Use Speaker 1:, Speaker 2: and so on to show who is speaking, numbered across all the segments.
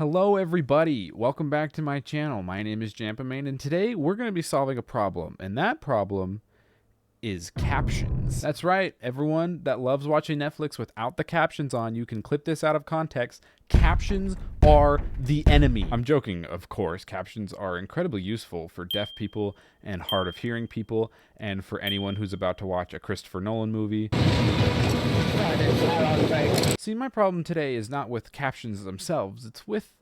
Speaker 1: Hello everybody, welcome back to my channel. My name is Jampamain and today we're going to be solving a problem, and that problem is captions. That's right, everyone that loves watching Netflix without the captions on, you can clip this out of context. Captions are the enemy. I'm joking, of course. Captions are incredibly useful for deaf people and hard of hearing people, and for anyone who's about to watch a Christopher Nolan movie. See, my problem today is not with captions themselves, it's with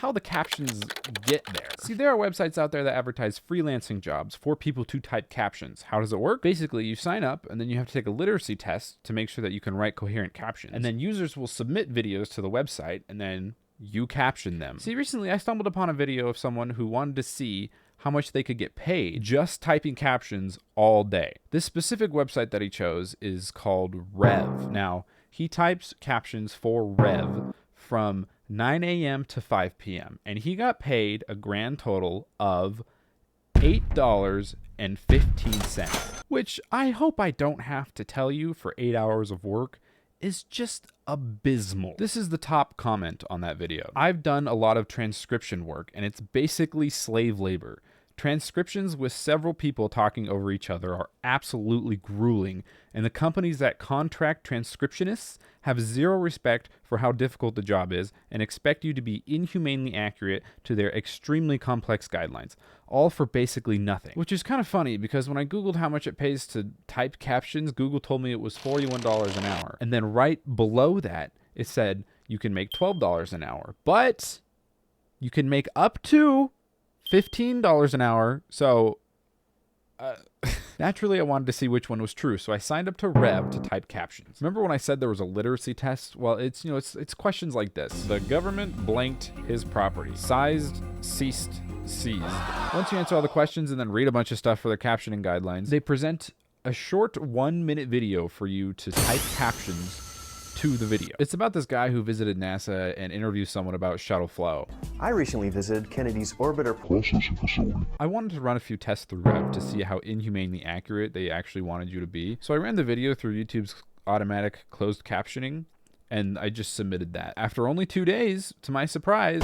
Speaker 1: how the captions get there. See, there are websites out there that advertise freelancing jobs for people to type captions. How does it work? Basically, you sign up and then you have to take a literacy test to make sure that you can write coherent captions. And then users will submit videos to the website and then you caption them. See, recently I stumbled upon a video of someone who wanted to see how much they could get paid just typing captions all day. This specific website that he chose is called Rev. Now, he types captions for Rev from 9 a.m. to 5 p.m. and he got paid a grand total of $8.15, which I hope I don't have to tell you for 8 hours of work is just abysmal. This is the top comment on that video. I've done a lot of transcription work and it's basically slave labor. Transcriptions with several people talking over each other are absolutely grueling, and the companies that contract transcriptionists have zero respect for how difficult the job is and expect you to be inhumanely accurate to their extremely complex guidelines, all for basically nothing. Which is kind of funny because when I Googled how much it pays to type captions, Google told me it was $41 an hour. And then right below that, it said you can make $12 an hour, but you can make up to $15 an hour. So naturally I wanted to see which one was true, so I signed up to Rev to type captions. Remember when I said there was a literacy test? Well, it's questions like this. The government blanked his property. Sized, ceased, seized. Once you answer all the questions and then read a bunch of stuff for their captioning guidelines, they present a short 1-minute video for you to type captions to the video. It's about this guy who visited NASA and interviewed someone about shuttle flow.
Speaker 2: I recently visited Kennedy's orbiter processing facility.
Speaker 1: I wanted to run a few tests through Rev to see how inhumanely accurate they actually wanted you to be. So I ran the video through YouTube's automatic closed captioning, and I just submitted that. After only 2 days, to my surprise,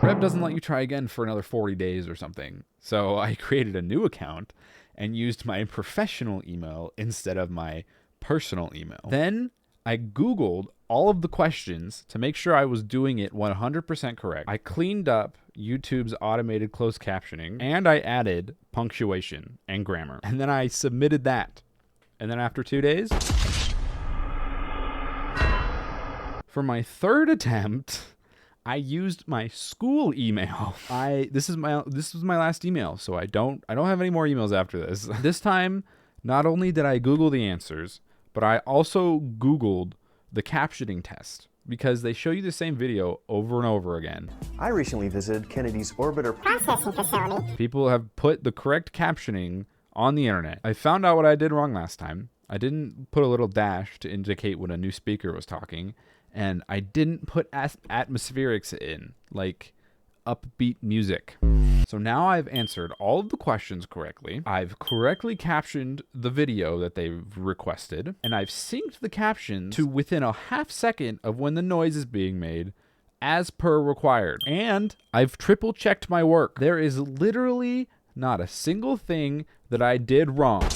Speaker 1: Rev doesn't let you try again for another 40 days or something. So I created a new account and used my professional email instead of my personal email. Then I Googled all of the questions to make sure I was doing it 100% correct. I cleaned up YouTube's automated closed captioning and I added punctuation and grammar. And then I submitted that. And then after 2 days, for my third attempt, I used my school email. This was my last email, so I don't have any more emails after this. This time, not only did I Google the answers, but I also Googled the captioning test because they show you the same video over and over again.
Speaker 2: I recently visited Kennedy's orbiter processing facility.
Speaker 1: People have put the correct captioning on the internet. I found out what I did wrong last time. I didn't put a little dash to indicate when a new speaker was talking. And I didn't put atmospherics in, like upbeat music. So now I've answered all of the questions correctly. I've correctly captioned the video that they've requested. And I've synced the captions to within a half second of when the noise is being made, as per required. And I've triple checked my work. There is literally not a single thing that I did wrong.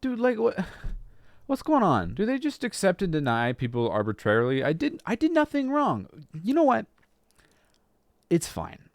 Speaker 1: Dude, like what? What's going on? Do they just accept and deny people arbitrarily? I did nothing wrong. You know what? It's fine.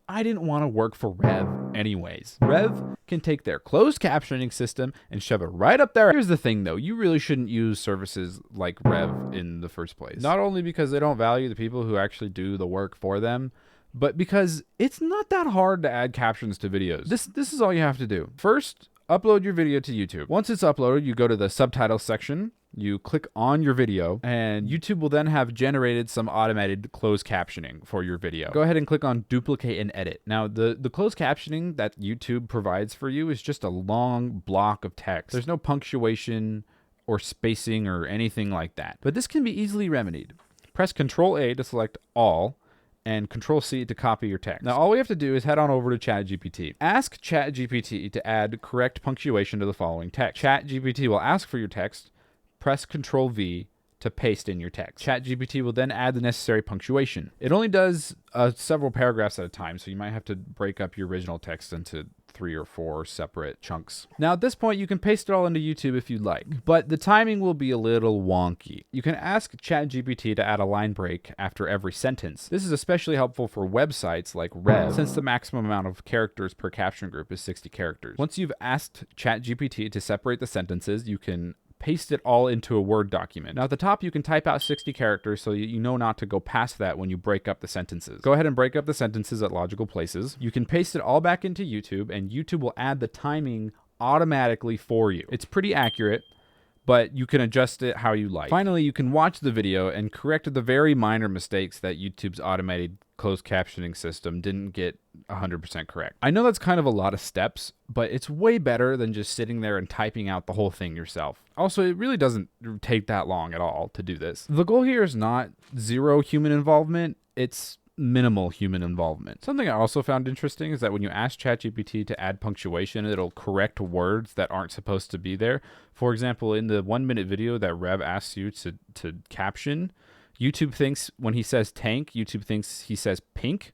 Speaker 1: I didn't want to work for Rev anyways. Rev can take their closed captioning system and shove it right up there. Here's the thing though, you really shouldn't use services like Rev in the first place. Not only because they don't value the people who actually do the work for them, but because it's not that hard to add captions to videos. This is all you have to do. First, upload your video to YouTube. Once it's uploaded, you go to the subtitles section, you click on your video, and YouTube will then have generated some automated closed captioning for your video. Go ahead and click on duplicate and edit. Now, the closed captioning that YouTube provides for you is just a long block of text. There's no punctuation or spacing or anything like that. But this can be easily remedied. Press Ctrl-A to select all, and Control-C to copy your text. Now, all we have to do is head on over to ChatGPT. Ask ChatGPT to add correct punctuation to the following text. ChatGPT will ask for your text, press Control V to paste in your text. ChatGPT will then add the necessary punctuation. It only does several paragraphs at a time, so you might have to break up your original text into 3 or 4 separate chunks. Now at this point, you can paste it all into YouTube if you'd like, but the timing will be a little wonky. You can ask ChatGPT to add a line break after every sentence. This is especially helpful for websites like Rev, since the maximum amount of characters per caption group is 60 characters. Once you've asked ChatGPT to separate the sentences, you can paste it all into a Word document. Now at the top, you can type out 60 characters so you know not to go past that when you break up the sentences. Go ahead and break up the sentences at logical places. You can paste it all back into YouTube, and YouTube will add the timing automatically for you. It's pretty accurate, but you can adjust it how you like. Finally, you can watch the video and correct the very minor mistakes that YouTube's automated closed captioning system didn't get 100% correct. I know that's kind of a lot of steps, but it's way better than just sitting there and typing out the whole thing yourself. Also, it really doesn't take that long at all to do this. The goal here is not zero human involvement, it's minimal human involvement. Something I also found interesting is that when you ask ChatGPT to add punctuation, it'll correct words that aren't supposed to be there. For example, in the 1-minute video that Rev asks you to caption, YouTube thinks when he says tank, YouTube thinks he says pink.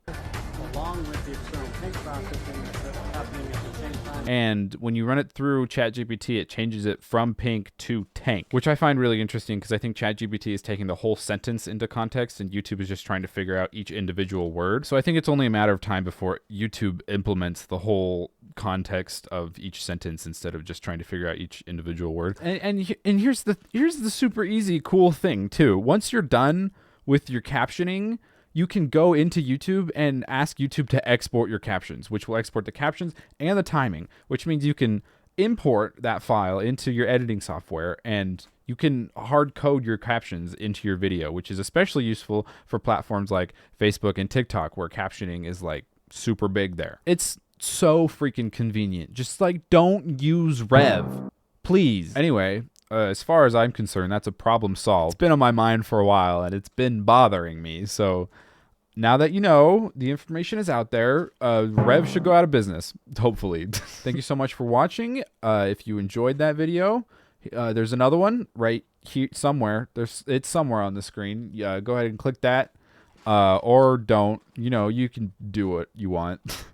Speaker 3: Along with the external tank processing that's happening at the same time.
Speaker 1: And when you run it through ChatGPT, it changes it from pink to tank, which I find really interesting because I think ChatGPT is taking the whole sentence into context and YouTube is just trying to figure out each individual word. So I think it's only a matter of time before YouTube implements the whole context of each sentence instead of just trying to figure out each individual word. And here's the super easy, cool thing too. Once you're done with your captioning, you can go into YouTube and ask YouTube to export your captions, which will export the captions and the timing, which means you can import that file into your editing software and you can hard code your captions into your video, which is especially useful for platforms like Facebook and TikTok, where captioning is like super big there. It's so freaking convenient. Just like, don't use Rev, please. Anyway, as far as I'm concerned, that's a problem solved. It's been on my mind for a while and it's been bothering me. So now that you know, the information is out there. Rev should go out of business, hopefully. Thank you so much for watching. If you enjoyed that video, there's another one right here somewhere. It's somewhere on the screen. Go ahead and click that, or don't. You know, you can do what you want.